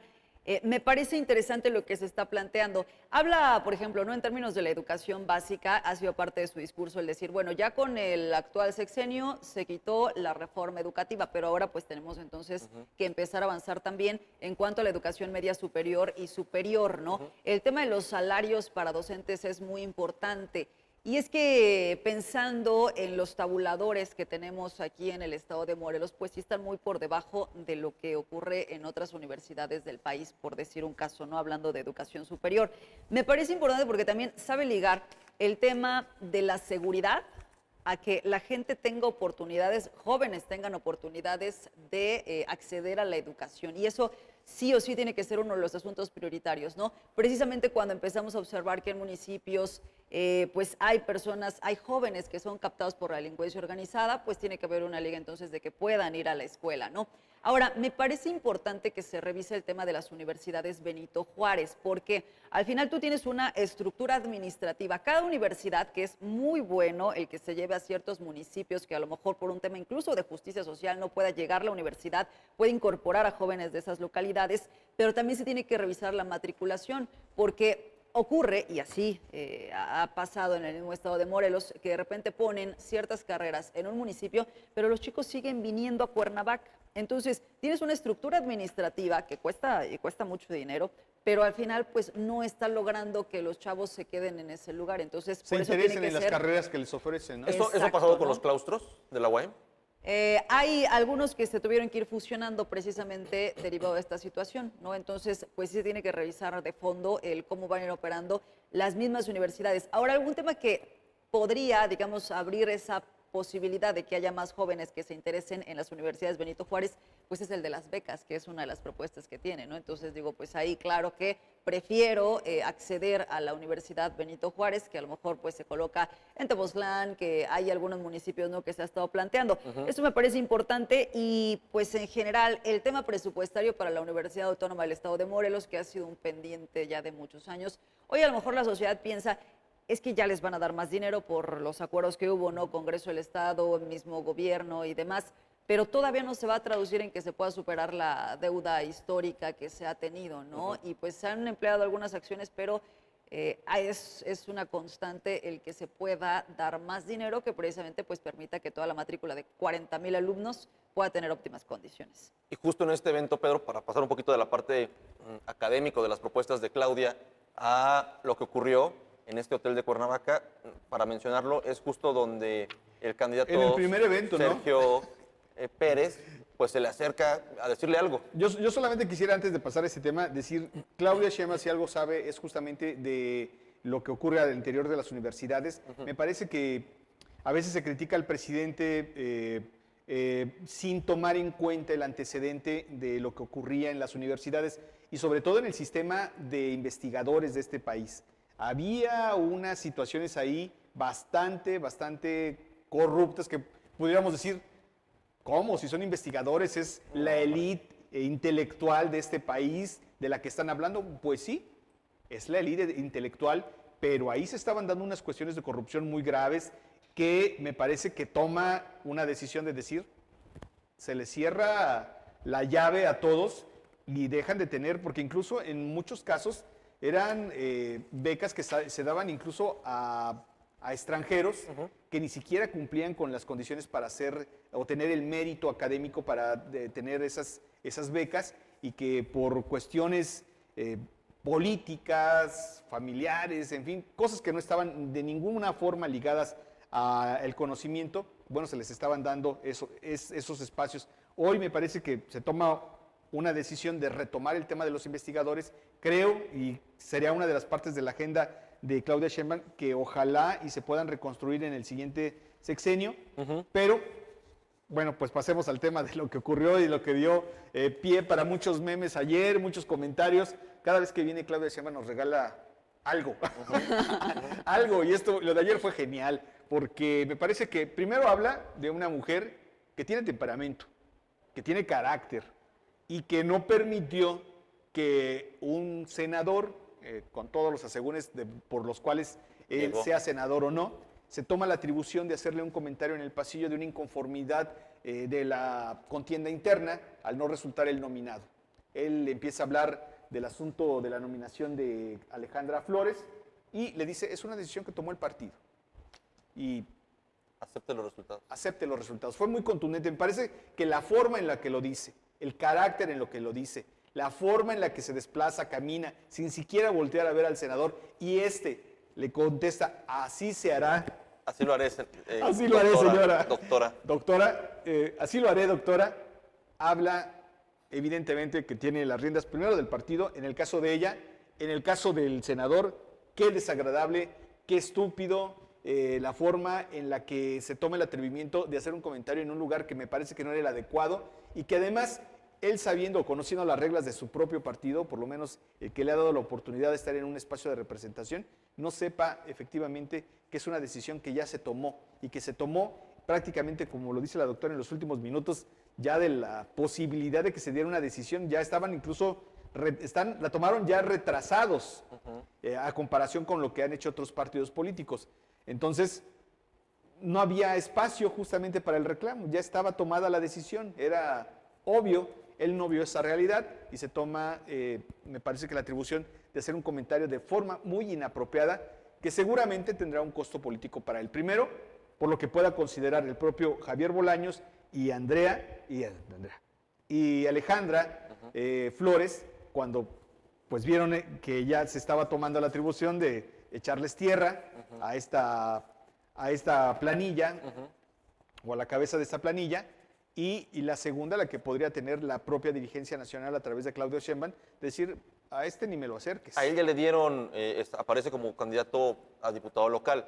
Me parece interesante lo que se está planteando. Habla, por ejemplo, ¿no? En términos de la educación básica, ha sido parte de su discurso el decir, bueno, ya con el actual sexenio se quitó la reforma educativa, pero ahora pues tenemos entonces que empezar a avanzar también en cuanto a la educación media superior y superior, ¿no? El tema de los salarios para docentes es muy importante. Y es que pensando en los tabuladores que tenemos aquí en el estado de Morelos, pues sí están muy por debajo de lo que ocurre en otras universidades del país, por decir un caso, ¿no? Hablando de educación superior. Me parece importante porque también sabe ligar el tema de la seguridad a que la gente tenga oportunidades, jóvenes tengan oportunidades de acceder a la educación. Y eso sí o sí tiene que ser uno de los asuntos prioritarios, ¿no? Precisamente cuando empezamos a observar que en municipios pues hay personas, hay jóvenes que son captados por la delincuencia organizada, pues tiene que haber una liga entonces de que puedan ir a la escuela, ¿no? Ahora, me parece importante que se revise el tema de las universidades Benito Juárez, porque al final tú tienes una estructura administrativa. Cada universidad, que es muy bueno el que se lleve a ciertos municipios que a lo mejor por un tema incluso de justicia social no pueda llegar la universidad, puede incorporar a jóvenes de esas localidades, pero también se tiene que revisar la matriculación, porque ocurre, y así ha pasado en el mismo estado de Morelos, que de repente ponen ciertas carreras en un municipio, pero los chicos siguen viniendo a Cuernavaca. Entonces, tienes una estructura administrativa que cuesta mucho dinero, pero al final pues no está logrando que los chavos se queden en ese lugar. Entonces, Se por eso interesen tiene que en las ser... carreras que les ofrecen, ¿no? ¿Eso ha Exacto, pasado con ¿no? los claustros de la UAM? Hay algunos que se tuvieron que ir fusionando precisamente derivado de esta situación, ¿no? Entonces, pues sí se tiene que revisar de fondo el cómo van a ir operando las mismas universidades. Ahora, algún tema que podría, digamos, abrir esa posibilidad de que haya más jóvenes que se interesen en las universidades Benito Juárez, pues es el de las becas, que es una de las propuestas que tiene, ¿no? Entonces digo, pues ahí claro que prefiero acceder a la Universidad Benito Juárez, que a lo mejor pues se coloca en Tepoztlán, que hay algunos municipios, ¿no?, que se ha estado planteando. Eso me parece importante y pues en general el tema presupuestario para la Universidad Autónoma del Estado de Morelos, que ha sido un pendiente ya de muchos años. Hoy a lo mejor la sociedad piensa, es que ya les van a dar más dinero por los acuerdos que hubo, ¿no? Congreso del Estado, mismo gobierno y demás, pero todavía no se va a traducir en que se pueda superar la deuda histórica que se ha tenido, ¿no? Y pues se han empleado algunas acciones, pero es una constante el que se pueda dar más dinero que precisamente pues permita que toda la matrícula de 40,000 alumnos pueda tener óptimas condiciones. Y justo en este evento, Pedro, para pasar un poquito de la parte académico de las propuestas de Claudia a lo que ocurrió en este hotel de Cuernavaca, para mencionarlo, es justo donde el candidato En el primer evento, ¿no? Sergio Pérez, pues se le acerca a decirle algo. Yo solamente quisiera, antes de pasar a este tema, decir, Claudia Sheinbaum, si algo sabe, es justamente de lo que ocurre al interior de las universidades. Me parece que a veces se critica al presidente sin tomar en cuenta el antecedente de lo que ocurría en las universidades y sobre todo en el sistema de investigadores de este país. Había unas situaciones ahí bastante corruptas que pudiéramos decir, ¿cómo? Si son investigadores, es la élite intelectual de este país de la que están hablando. Pues sí, es la élite intelectual, pero ahí se estaban dando unas cuestiones de corrupción muy graves que me parece que toma una decisión de decir, se les cierra la llave a todos y dejan de tener, porque incluso en muchos casos eran becas que se daban incluso a extranjeros que ni siquiera cumplían con las condiciones para hacer o tener el mérito académico para tener esas becas y que por cuestiones políticas, familiares, en fin, cosas que no estaban de ninguna forma ligadas al conocimiento, bueno, se les estaban dando esos espacios. Hoy me parece que se toma una decisión de retomar el tema de los investigadores, creo, y sería una de las partes de la agenda de Claudia Sheinbaum, que ojalá y se puedan reconstruir en el siguiente sexenio, pero bueno, pues pasemos al tema de lo que ocurrió y lo que dio pie para muchos memes ayer, muchos comentarios. Cada vez que viene Claudia Sheinbaum nos regala algo. Algo, y esto, lo de ayer fue genial, porque me parece que primero habla de una mujer que tiene temperamento, que tiene carácter, y que no permitió que un senador, con todos los asegúnes por los cuales él Llegó. sea senador o no, se toma la atribución de hacerle un comentario en el pasillo de una inconformidad de la contienda interna al no resultar el nominado. Él empieza a hablar del asunto de la nominación de Alejandra Flores y le dice, es una decisión que tomó el partido. Y Acepte los resultados. acepte los resultados. Fue muy contundente. Me parece que la forma en la que lo dice, el carácter en lo que lo dice, la forma en la que se desplaza, camina, sin siquiera voltear a ver al senador, y le contesta, así se hará. Así lo haré, Así lo haré, señora. Doctora. Doctora, así lo haré, doctora. Habla, evidentemente, que tiene las riendas primero del partido, en el caso de ella, en el caso del senador, qué desagradable, qué estúpido, la forma en la que se toma el atrevimiento de hacer un comentario en un lugar que me parece que no era el adecuado y que además él sabiendo o conociendo las reglas de su propio partido, por lo menos el que le ha dado la oportunidad de estar en un espacio de representación, no sepa efectivamente que es una decisión que ya se tomó y que se tomó prácticamente, como lo dice la doctora en los últimos minutos, ya de la posibilidad de que se diera una decisión, ya estaban incluso, la tomaron ya retrasados a comparación con lo que han hecho otros partidos políticos. Entonces, no había espacio justamente para el reclamo, ya estaba tomada la decisión, era obvio, él no vio esa realidad y se toma, me parece que la atribución de hacer un comentario de forma muy inapropiada, que seguramente tendrá un costo político para él. Primero, por lo que pueda considerar el propio Javier Bolaños y Alejandra Flores, cuando pues vieron que ya se estaba tomando la atribución de echarles tierra a esta planilla, o a la cabeza de esta planilla, y la segunda, la que podría tener la propia dirigencia nacional a través de Claudio Sheinbaum, decir, a este ni me lo acerques. A él ya le dieron, aparece como candidato a diputado local,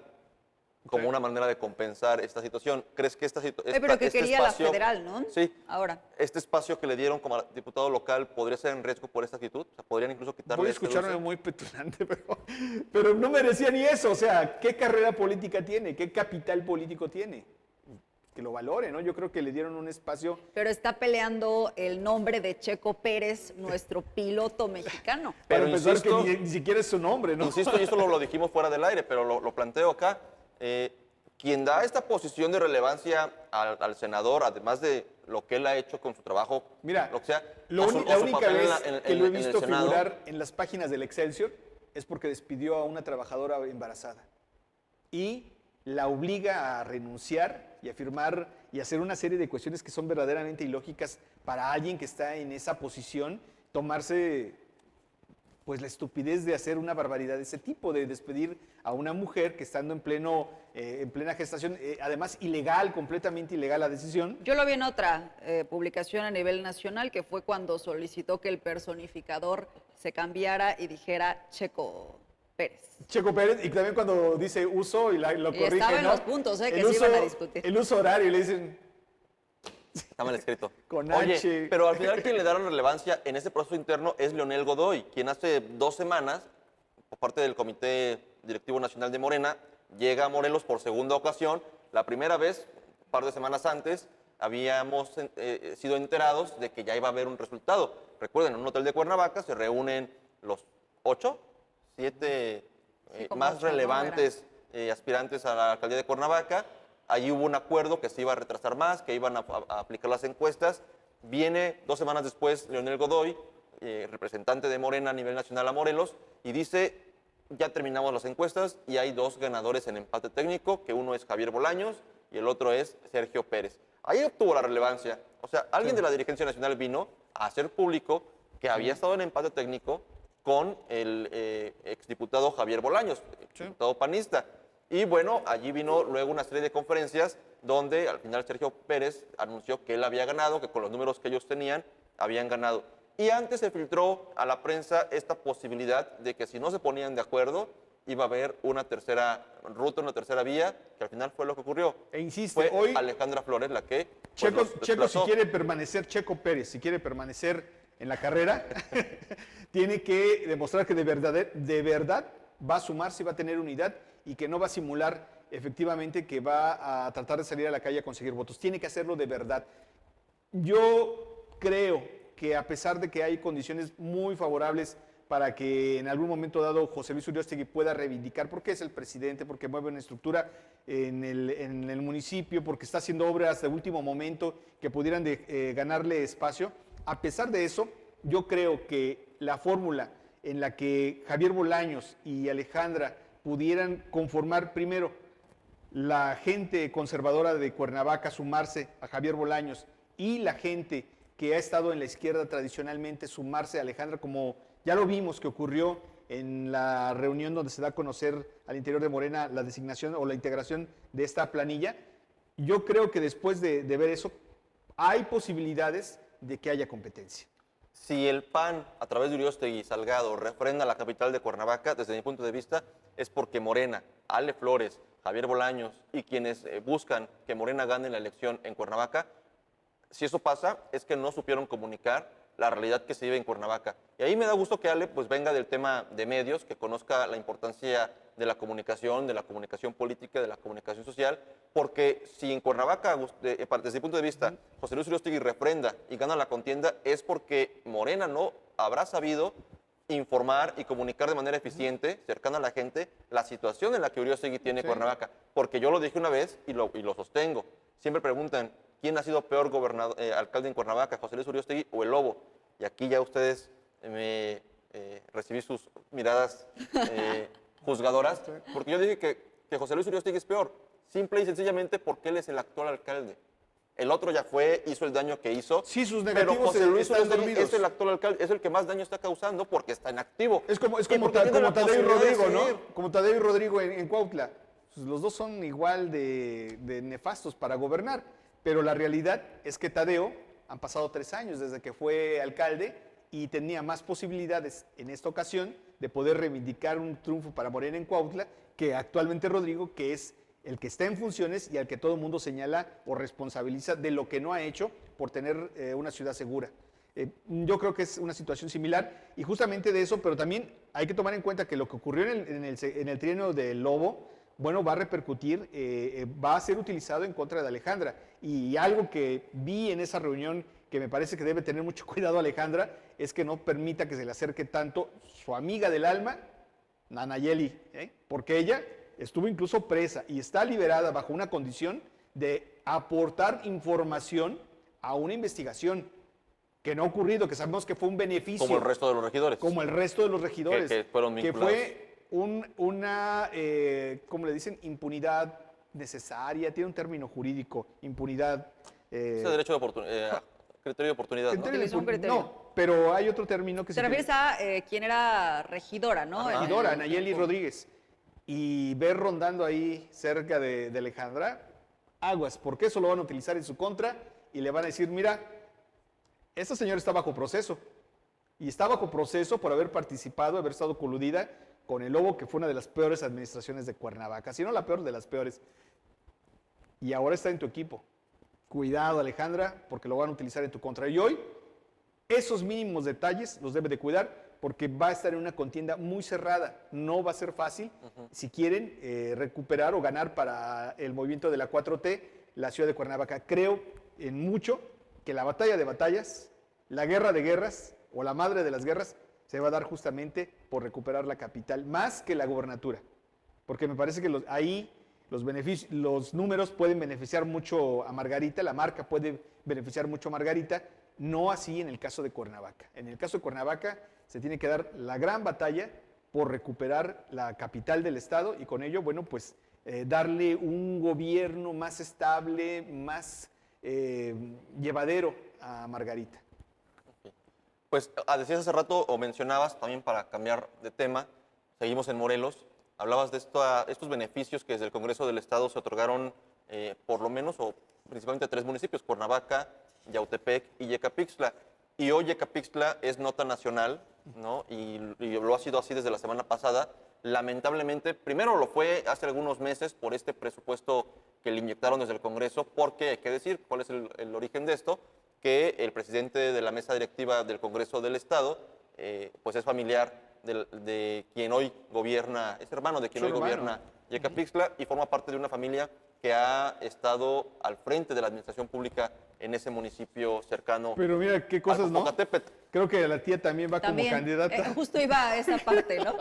como Sí. una manera de compensar esta situación. ¿Crees que esta situación... Pero que quería la federal, ¿no? Sí. Ahora. ¿Este espacio que le dieron como diputado local podría ser en riesgo por esta actitud? O sea, ¿podrían incluso quitarle Voy a este escucharme dulce? muy petulante, pero no merecía ni eso. O sea, ¿qué carrera política tiene? ¿Qué capital político tiene? Que lo valore, ¿no? Yo creo que le dieron un espacio. Pero está peleando el nombre de Checo Pérez, nuestro piloto mexicano. Pero Para empezar, insisto- que ni siquiera es su nombre, ¿no? Insisto, y esto lo dijimos fuera del aire, pero lo planteo acá. Quien da esta posición de relevancia al senador, además de lo que él ha hecho con su trabajo, Mira, lo que sea, la o su única papel vez en que lo he el visto Senado, figurar en las páginas del Excelsior es porque despidió a una trabajadora embarazada y la obliga a renunciar y a firmar y hacer una serie de cuestiones que son verdaderamente ilógicas para alguien que está en esa posición, tomarse pues la estupidez de hacer una barbaridad de ese tipo, de despedir a una mujer que estando en plena gestación, además ilegal, completamente ilegal la decisión. Yo lo vi en otra publicación a nivel nacional, que fue cuando solicitó que el personificador se cambiara y dijera Checo Pérez. Checo Pérez, y también cuando dice uso y lo Y corrige, estaba en ¿no? los puntos, que El se iban a discutir. El uso horario, le dicen está mal escrito. con Oye, H. pero al final quien le daron relevancia en ese proceso interno es Leonel Godoy, quien hace 2 semanas, por parte del Comité Directivo Nacional de Morena, llega a Morelos por segunda ocasión. La primera vez, un par de semanas antes, habíamos sido enterados de que ya iba a haber un resultado. Recuerden, en un hotel de Cuernavaca se reúnen los 8, 7 Sí, como más 8, ¿no? relevantes aspirantes a la alcaldía de Cuernavaca. Allí hubo un acuerdo que se iba a retrasar más, que iban a aplicar las encuestas. Viene 2 semanas después Leonel Godoy, representante de Morena a nivel nacional a Morelos, y dice, ya terminamos las encuestas y hay 2 ganadores en empate técnico, que uno es Javier Bolaños y el otro es Sergio Pérez. Ahí obtuvo la relevancia. O sea, alguien de la dirigencia nacional vino a hacer público que había estado en empate técnico con el exdiputado Javier Bolaños, exdiputado panista. Y bueno, allí vino luego una serie de conferencias donde al final Sergio Pérez anunció que él había ganado, que con los números que ellos tenían habían ganado. Y antes se filtró a la prensa esta posibilidad de que si no se ponían de acuerdo, iba a haber una tercera ruta, una tercera vía, que al final fue lo que ocurrió. E insiste, Fue hoy Alejandra Flores la que pues, Checo, los Checo, si desplazó. quiere permanecer, Checo Pérez, si quiere permanecer en la carrera, tiene que demostrar que de verdad va a sumarse y va a tener unidad y que no va a simular efectivamente que va a tratar de salir a la calle a conseguir votos. Tiene que hacerlo de verdad. Yo creo que a pesar de que hay condiciones muy favorables para que en algún momento dado José Luis Uriostegui pueda reivindicar porque es el presidente, porque mueve una estructura en el municipio, porque está haciendo obras de último momento que pudieran ganarle espacio. A pesar de eso, yo creo que la fórmula en la que Javier Bolaños y Alejandra pudieran conformar primero la gente conservadora de Cuernavaca, sumarse a Javier Bolaños, y la gente que ha estado en la izquierda tradicionalmente sumarse a Alejandra, como ya lo vimos que ocurrió en la reunión donde se da a conocer al interior de Morena la designación o la integración de esta planilla. Yo creo que después de ver eso, hay posibilidades de que haya competencia. Si el PAN, a través de Uriostegui y Salgado, refrenda la capital de Cuernavaca, desde mi punto de vista, es porque Morena, Ale Flores, Javier Bolaños y quienes buscan que Morena gane la elección en Cuernavaca, si eso pasa, es que no supieron comunicar la realidad que se vive en Cuernavaca. Y ahí me da gusto que Ale pues, venga del tema de medios, que conozca la importancia de la comunicación política, de la comunicación social, porque si en Cuernavaca, desde mi punto de vista, José Luis Uriostegui refrenda y gana la contienda, es porque Morena no habrá sabido informar y comunicar de manera eficiente, cercana a la gente, la situación en la que Uriostegui tiene Cuernavaca. Porque yo lo dije una vez y lo sostengo. Siempre preguntan, ¿quién ha sido peor alcalde en Cuernavaca, José Luis Uriostegui o el Lobo? Y aquí ya ustedes recibí sus miradas juzgadoras, porque yo dije que José Luis Uriostegui es peor, simple y sencillamente porque él es el actual alcalde. El otro ya fue, hizo el daño que hizo. Sí, sus pero negativos José Luis están Uriostegui dormidos. es el actual alcalde, es el que más daño está causando porque está en activo. Es como Y porque tiene la Tadeo y posibilidad de Rodrigo, ¿no? seguir. Como Tadeo y Rodrigo en Cuautla. Pues los dos son igual de nefastos para gobernar. Pero la realidad es que Tadeo, han pasado 3 años desde que fue alcalde y tenía más posibilidades en esta ocasión de poder reivindicar un triunfo para Morena en Cuautla que actualmente Rodrigo, que es el que está en funciones y al que todo el mundo señala o responsabiliza de lo que no ha hecho por tener una ciudad segura. Yo creo que es una situación similar y justamente de eso, pero también hay que tomar en cuenta que lo que ocurrió en el trienio del Lobo, bueno, va a repercutir, va a ser utilizado en contra de Alejandra. Y algo que vi en esa reunión que me parece que debe tener mucho cuidado Alejandra, es que no permita que se le acerque tanto su amiga del alma, Nanayeli, porque ella estuvo incluso presa y está liberada bajo una condición de aportar información a una investigación que no ha ocurrido, que sabemos que fue un beneficio. Como el resto de los regidores. Como el resto de los regidores. Que fueron vinculados. Que fue una, ¿cómo le dicen? Impunidad necesaria, tiene un término jurídico, impunidad. Ese derecho de oportunidad, criterio de oportunidad, ¿no? Utilizó un criterio. No, pero hay otro término que Te refieres a quién era regidora, ¿no? regidora, Nayeli Rodríguez. Y ver rondando ahí cerca de Alejandra, aguas, porque eso lo van a utilizar en su contra y le van a decir, mira, esta señora está bajo proceso. Y está bajo proceso por haber participado, haber estado coludida con el Lobo, que fue una de las peores administraciones de Cuernavaca, si no la peor de las peores. Y ahora está en tu equipo. Cuidado, Alejandra, porque lo van a utilizar en tu contra. Y hoy, esos mínimos detalles los debe de cuidar, porque va a estar en una contienda muy cerrada. No va a ser fácil si quieren recuperar o ganar para el movimiento de la 4T la ciudad de Cuernavaca. Creo en mucho que la batalla de batallas, la guerra de guerras o la madre de las guerras se va a dar justamente por recuperar la capital, más que la gobernatura. Porque me parece que ahí los números pueden beneficiar mucho a Margarita, la marca puede beneficiar mucho a Margarita, no así en el caso de Cuernavaca. En el caso de Cuernavaca se tiene que dar la gran batalla por recuperar la capital del estado y con ello, bueno, pues darle un gobierno más estable, más llevadero a Margarita. Pues decías hace rato o mencionabas también para cambiar de tema, seguimos en Morelos, hablabas de estos beneficios que desde el Congreso del Estado se otorgaron por lo menos o principalmente a 3 municipios, Cuernavaca, Yautepec y Yecapixtla. Y hoy Yecapixtla es nota nacional, ¿no? Y lo ha sido así desde la semana pasada. Lamentablemente, primero lo fue hace algunos meses por este presupuesto que le inyectaron desde el Congreso, porque hay que decir cuál es el origen de esto, que el presidente de la mesa directiva del Congreso del Estado pues es familiar de quien hoy gobierna, es hermano de quien Su hoy hermano. gobierna Yecapixtla y forma parte de una familia que ha estado al frente de la administración pública en ese municipio cercano Pero mira qué cosas, al ¿no? Popocatépetl. Creo que la tía también va También, como candidata. justo iba a esa parte, ¿no?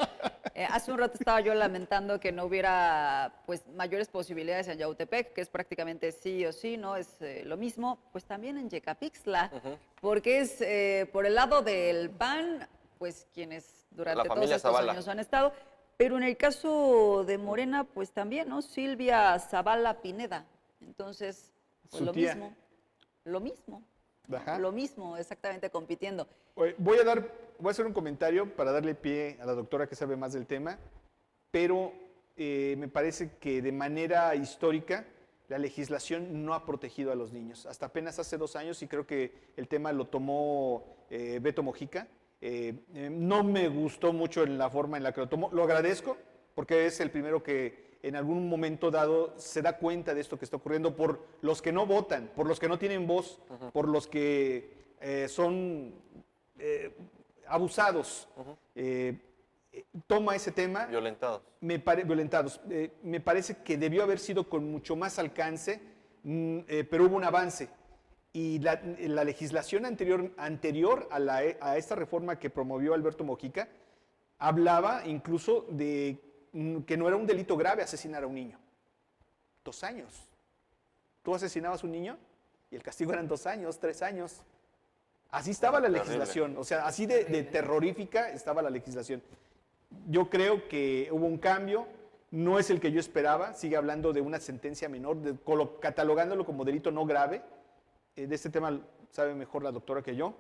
Hace un rato estaba yo lamentando que no hubiera pues mayores posibilidades en Yautepec, que es prácticamente sí o sí, ¿no? Es lo mismo, pues también en Yecapixtla, porque es por el lado del PAN, pues quienes durante todos familia estos Zavala. años han estado, pero en el caso de Morena, pues también, ¿no? Silvia Zavala Pineda. Entonces, pues Su lo tía. mismo, lo mismo, ¿no? Ajá. Lo mismo, exactamente compitiendo. Oye, voy a hacer un comentario para darle pie a la doctora que sabe más del tema, pero me parece que de manera histórica la legislación no ha protegido a los niños. Hasta apenas hace 2 años, y creo que el tema lo tomó Beto Mojica, no me gustó mucho en la forma en la que lo tomó. Lo agradezco porque es el primero que en algún momento dado se da cuenta de esto que está ocurriendo por los que no votan, por los que no tienen voz, por los que son abusados. Toma ese tema, Violentados. violentados. Me parece que debió haber sido con mucho más alcance, pero hubo un avance. Y la legislación anterior a esta reforma que promovió Alberto Mojica hablaba incluso de que no era un delito grave asesinar a un niño. 2 años. Tú asesinabas a un niño y el castigo eran 2 años, 3 años. Así estaba la Terrible. legislación, o sea, así de terrorífica estaba la legislación. Yo creo que hubo un cambio, no es el que yo esperaba, sigue hablando de una sentencia menor, catalogándolo como delito no grave. De este tema sabe mejor la doctora que yo.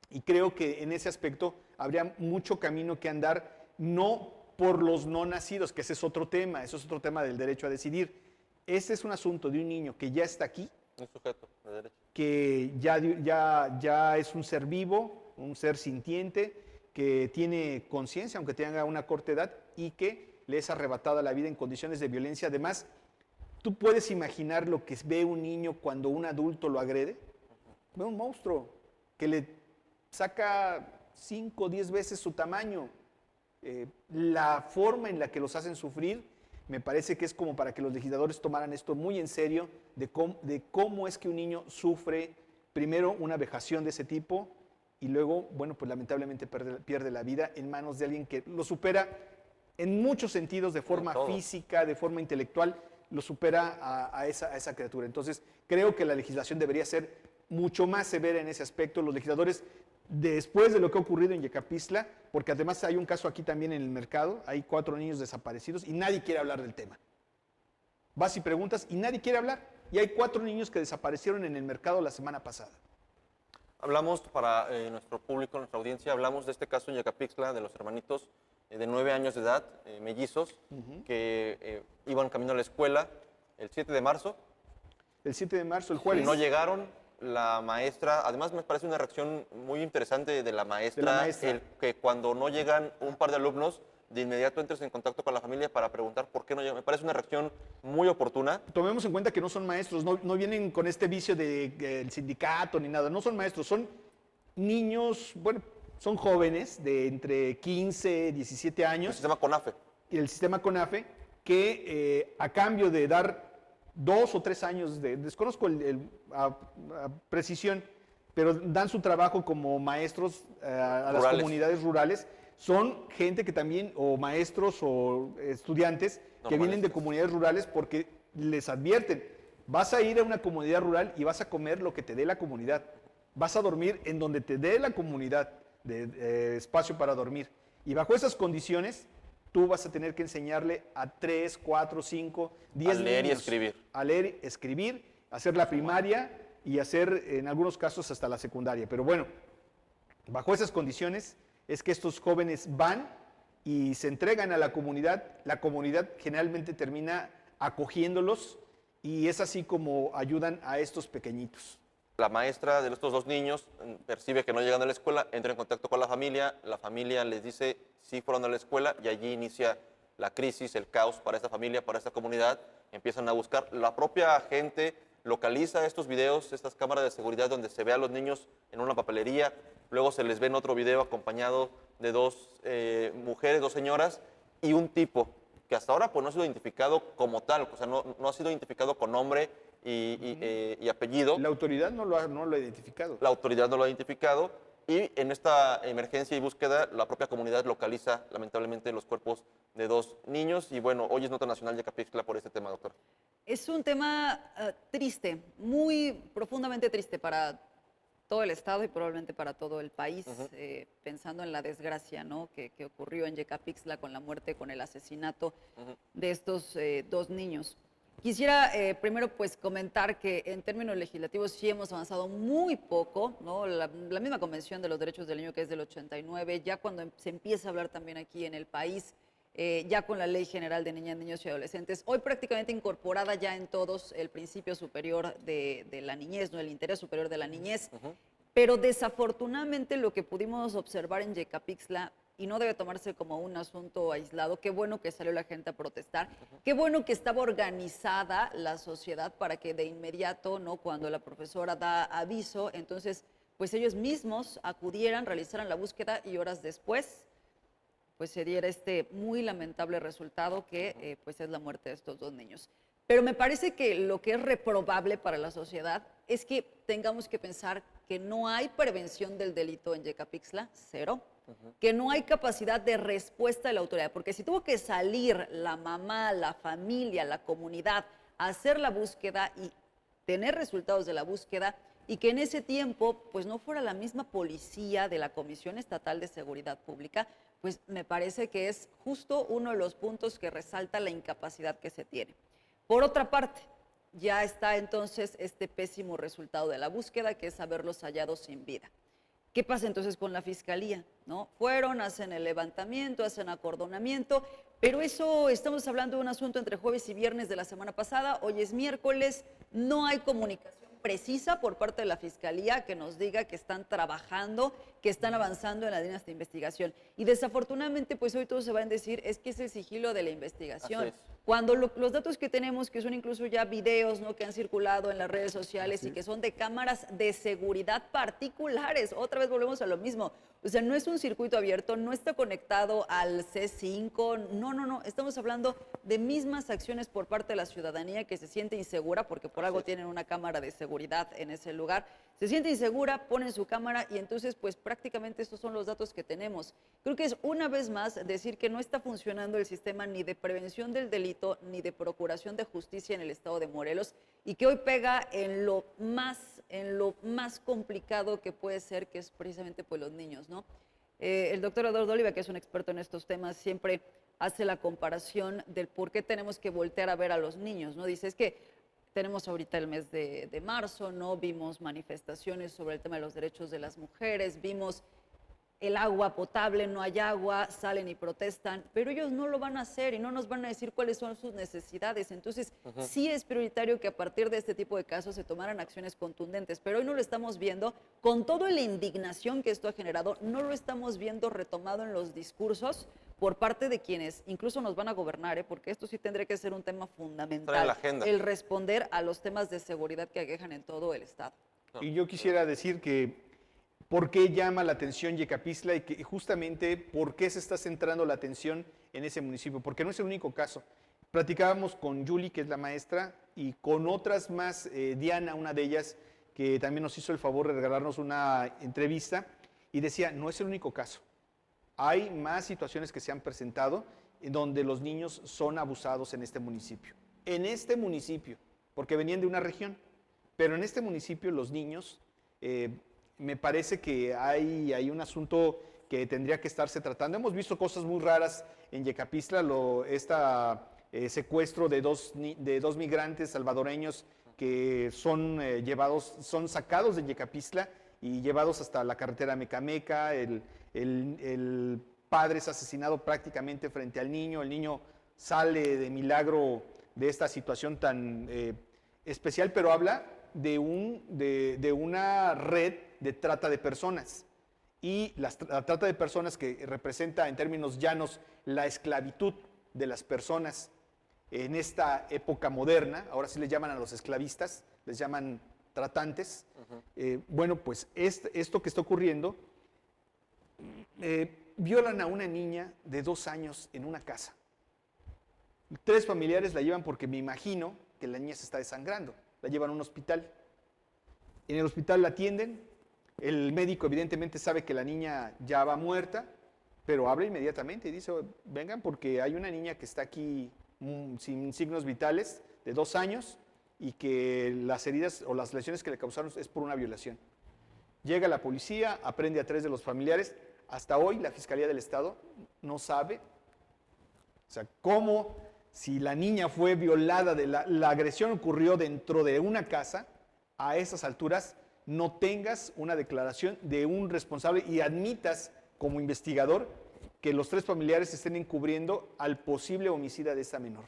Y creo que en ese aspecto habría mucho camino que andar, no por los no nacidos, que ese es otro tema, eso es otro tema del derecho a decidir. Este es un asunto de un niño que ya está aquí, Un sujeto de derecho. que ya es un ser vivo, un ser sintiente, que tiene conciencia, aunque tenga una corta edad, y que le es arrebatada la vida en condiciones de violencia. Además, ¿tú puedes imaginar lo que ve un niño cuando un adulto lo agrede? Ve un monstruo que le saca 5 o 10 veces su tamaño. La forma en la que los hacen sufrir me parece que es como para que los legisladores tomaran esto muy en serio, de cómo es que un niño sufre primero una vejación de ese tipo y luego, bueno, pues lamentablemente pierde la vida en manos de alguien que lo supera en muchos sentidos, de forma todo. física, de forma intelectual, lo supera a esa criatura. Entonces, creo que la legislación debería ser mucho más severa en ese aspecto. Los legisladores, después de lo que ha ocurrido en Yecapixtla, porque además hay un caso aquí también en el mercado, hay 4 niños desaparecidos y nadie quiere hablar del tema. Vas y preguntas y nadie quiere hablar. Y hay 4 niños que desaparecieron en el mercado la semana pasada. Hablamos para nuestro público, nuestra audiencia, hablamos de este caso en Yecapixtla, de los hermanitos de 9 años de edad, mellizos, que iban camino a la escuela el 7 de marzo. El 7 de marzo, el Y jueves. no llegaron, la maestra, además me parece una reacción muy interesante de la maestra, De la maestra. el que cuando no llegan un par de alumnos, de inmediato entres en contacto con la familia para preguntar por qué no llegan. Me parece una reacción muy oportuna. Tomemos en cuenta que no son maestros, no vienen con este vicio del sindicato ni nada, no son maestros, son niños, bueno, son jóvenes de entre 15, 17 El años, sistema CONAFE. y el sistema CONAFE, que a cambio de dar 2 o 3 años, desconozco a precisión, pero dan su trabajo como maestros a las Rurales. comunidades rurales, son gente que también, o maestros o estudiantes, que vienen de Normalistas. comunidades rurales porque les advierten, vas a ir a una comunidad rural y vas a comer lo que te dé la comunidad, vas a dormir en donde te dé la comunidad de espacio para dormir. Y bajo esas condiciones, tú vas a tener que enseñarle a 3, 4, 5, 10 A leer y niños escribir. a leer, escribir, hacer la primaria y hacer en algunos casos hasta la secundaria. Pero bueno, bajo esas condiciones es que estos jóvenes van y se entregan a la comunidad generalmente termina acogiéndolos y es así como ayudan a estos pequeñitos. La maestra de estos 2 niños percibe que no llegan a la escuela, entra en contacto con la familia les dice sí fueron a la escuela y allí inicia la crisis, el caos para esta familia, para esta comunidad. Empiezan a buscar, la propia gente localiza estos videos, estas cámaras de seguridad donde se ve a los niños en una papelería, luego se les ve en otro video acompañado de dos mujeres, dos señoras y un tipo que hasta ahora pues, no ha sido identificado como tal, o sea, no ha sido identificado con nombre y apellido. La autoridad no lo ha identificado. La autoridad no lo ha identificado y en esta emergencia y búsqueda la propia comunidad localiza lamentablemente los cuerpos de dos niños y bueno, hoy es Nota Nacional Yecapixtla por este tema, doctor. Es un tema triste, muy profundamente triste para todo el estado y probablemente para todo el país, pensando en la desgracia, ¿no? que ocurrió en Yecapixtla con la muerte, con el asesinato de estos dos niños. Quisiera primero pues comentar que en términos legislativos sí hemos avanzado muy poco, ¿no? La misma Convención de los Derechos del Niño, que es del 89, ya cuando se empieza a hablar también aquí en el país, ya con la Ley General de Niñas, Niños y Adolescentes, hoy prácticamente incorporada ya en todos el principio superior de la niñez, ¿no? El interés superior de la niñez, pero desafortunadamente lo que pudimos observar en Yecapixtla, y no debe tomarse como un asunto aislado, qué bueno que salió la gente a protestar, qué bueno que estaba organizada la sociedad para que de inmediato, ¿no? Cuando la profesora da aviso, entonces pues ellos mismos acudieran, realizaran la búsqueda y horas después pues se diera este muy lamentable resultado que pues es la muerte de estos dos niños. Pero me parece que lo que es reprobable para la sociedad es que tengamos que pensar que no hay prevención del delito en Yecapixtla, cero, que no hay capacidad de respuesta de la autoridad, porque si tuvo que salir la mamá, la familia, la comunidad a hacer la búsqueda y tener resultados de la búsqueda, y que en ese tiempo pues no fuera la misma policía de la Comisión Estatal de Seguridad Pública, pues me parece que es justo uno de los puntos que resalta la incapacidad que se tiene. Por otra parte, ya está entonces este pésimo resultado de la búsqueda, que es haberlos hallado sin vida. ¿Qué pasa entonces con la fiscalía? ¿No? Fueron, hacen el levantamiento, hacen acordonamiento, pero eso estamos hablando de un asunto entre jueves y viernes de la semana pasada, hoy es miércoles, no hay comunicación precisa por parte de la Fiscalía que nos diga que están trabajando, que están avanzando en las líneas de investigación. Y desafortunadamente, pues hoy todos se van a decir, es que es el sigilo de la investigación. Cuando los datos que tenemos, que son incluso ya videos, ¿no? Que han circulado en las redes sociales y que son de cámaras de seguridad particulares, otra vez volvemos a lo mismo. O sea, no es un circuito abierto, no está conectado al C5, no, estamos hablando de mismas acciones por parte de la ciudadanía que se siente insegura, porque por algo tienen una cámara de seguridad en ese lugar, se siente insegura, ponen su cámara y entonces pues prácticamente estos son los datos que tenemos. Creo que es una vez más decir que no está funcionando el sistema ni de prevención del delito ni de procuración de justicia en el estado de Morelos y que hoy pega en lo más complicado que puede ser, que es precisamente pues los niños, ¿no? El doctor Eduardo Oliva, que es un experto en estos temas, siempre hace la comparación del por qué tenemos que voltear a ver a los niños, ¿no? Dice, es que tenemos ahorita el mes de marzo, ¿no? Vimos manifestaciones sobre el tema de los derechos de las mujeres, vimos el agua potable, no hay agua, salen y protestan, pero ellos no lo van a hacer y no nos van a decir cuáles son sus necesidades. Entonces, sí es prioritario que a partir de este tipo de casos se tomaran acciones contundentes, pero hoy no lo estamos viendo, con toda la indignación que esto ha generado, no lo estamos viendo retomado en los discursos por parte de quienes incluso nos van a gobernar, porque esto sí tendría que ser un tema fundamental, el responder a los temas de seguridad que aquejan en todo el estado. Y yo quisiera decir que por qué llama la atención Yecapixtla y que justamente por qué se está centrando la atención en ese municipio, porque no es el único caso. Platicábamos con Yuli, que es la maestra, y con otras más, Diana, una de ellas, que también nos hizo el favor de regalarnos una entrevista, y decía, no es el único caso. Hay más situaciones que se han presentado en donde los niños son abusados en este municipio. En este municipio, porque venían de una región, pero en este municipio los niños... me parece que hay un asunto que tendría que estarse tratando. Hemos visto cosas muy raras en Yecapixtla, secuestro de dos migrantes salvadoreños que son sacados de Yecapixtla y llevados hasta la carretera Mecameca. El padre es asesinado prácticamente frente al niño. El niño sale de milagro de esta situación tan especial, pero habla de una red de trata de personas y la trata de personas que representa en términos llanos la esclavitud de las personas en esta época moderna, ahora sí les llaman a los esclavistas, les llaman tratantes. Bueno, pues esto que está ocurriendo, violan a una niña de 2 años en una casa. 3 familiares la llevan porque me imagino que la niña se está desangrando. La llevan a un hospital. En el hospital la atienden. El médico evidentemente sabe que la niña ya va muerta, pero habla inmediatamente y dice, vengan porque hay una niña que está aquí sin signos vitales de 2 años y que las heridas o las lesiones que le causaron es por una violación. Llega la policía, aprende a 3 de los familiares. Hasta hoy la Fiscalía del Estado no sabe, o sea, cómo, si la niña fue violada, la agresión ocurrió dentro de una casa, a esas alturas no tengas una declaración de un responsable y admitas como investigador que los 3 familiares estén encubriendo al posible homicida de esta menor.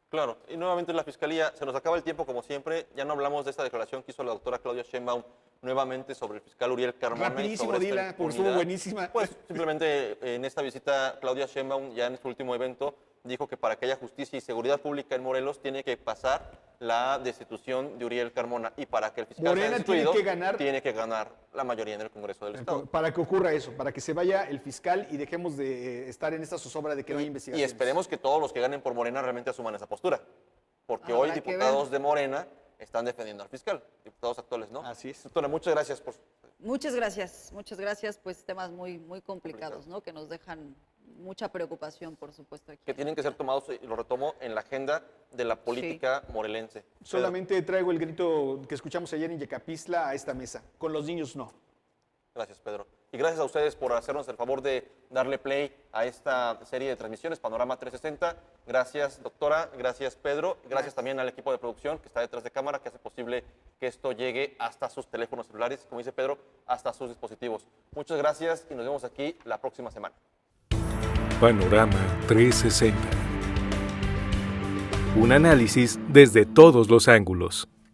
Claro, y nuevamente la Fiscalía, se nos acaba el tiempo como siempre, ya no hablamos de esta declaración que hizo la doctora Claudia Sheinbaum nuevamente sobre el fiscal Uriel Carmona. Rapidísimo, y sobre Dila, porque estuvo buenísima. Pues simplemente en esta visita Claudia Sheinbaum, ya en su último evento, dijo que para que haya justicia y seguridad pública en Morelos tiene que pasar la destitución de Uriel Carmona y para que el fiscal Morena sea destituido, tiene que ganar la mayoría en el Congreso del Estado. Para que ocurra eso, para que se vaya el fiscal y dejemos de estar en esta zozobra de que no hay Y investigaciones. esperemos que todos los que ganen por Morena realmente asuman esa postura, porque Habrá hoy que diputados de Morena están defendiendo al fiscal, diputados actuales, ¿no? Así es. Doctora, muchas gracias por... Muchas gracias, pues temas muy, muy complicados, ¿no? Que nos dejan mucha preocupación, por supuesto. Aquí. Que tienen que ser tomados, y lo retomo, en la agenda de la política morelense. Solamente traigo el grito que escuchamos ayer en Yecapistla a esta mesa. Con los niños no. Gracias, Pedro. Y gracias a ustedes por hacernos el favor de darle play a esta serie de transmisiones, Panorama 360. Gracias, doctora. Gracias, Pedro. Gracias también al equipo de producción que está detrás de cámara, que hace posible que esto llegue hasta sus teléfonos celulares, como dice Pedro, hasta sus dispositivos. Muchas gracias y nos vemos aquí la próxima semana. Panorama 360. Un análisis desde todos los ángulos.